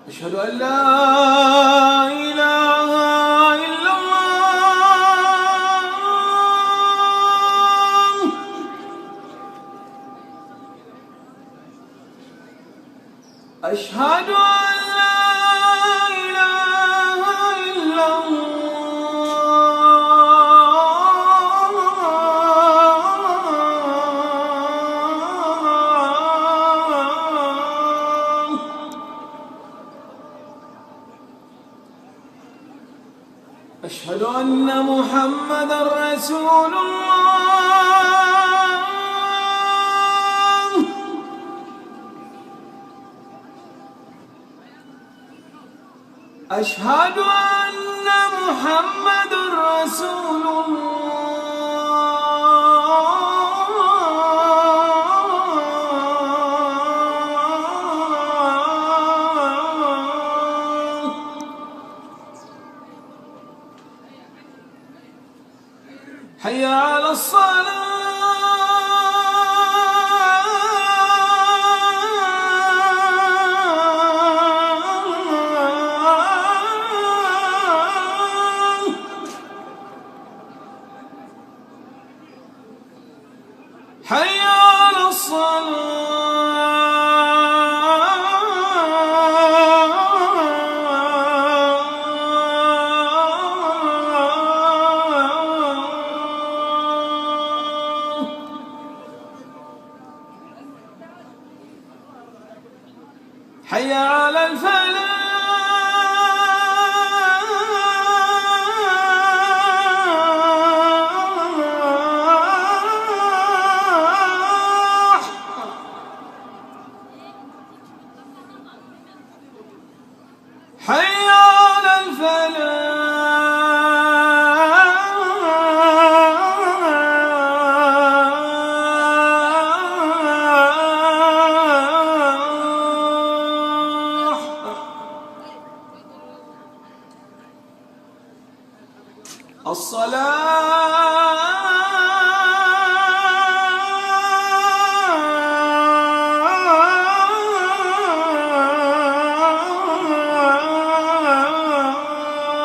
أشهد أن لا إله إلا الله. أشهد أن لا إله إلا أشهد أن محمدًا رسول الله. أشهد أن محمدًا رسول حي على الصلاة. حي على الصلاة. حي على الفلاح. حي على الفلاح.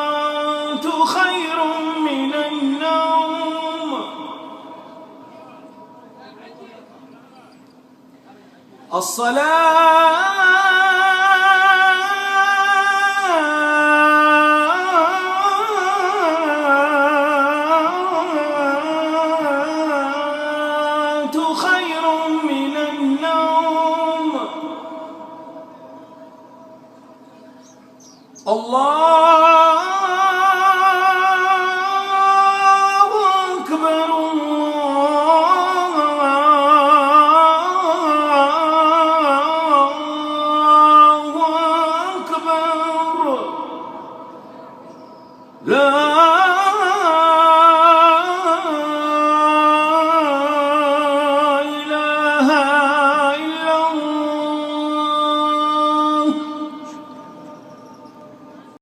الصلاة خير من النوم. الصلاة خير من النوم. الله أكبر. الله أكبر. لا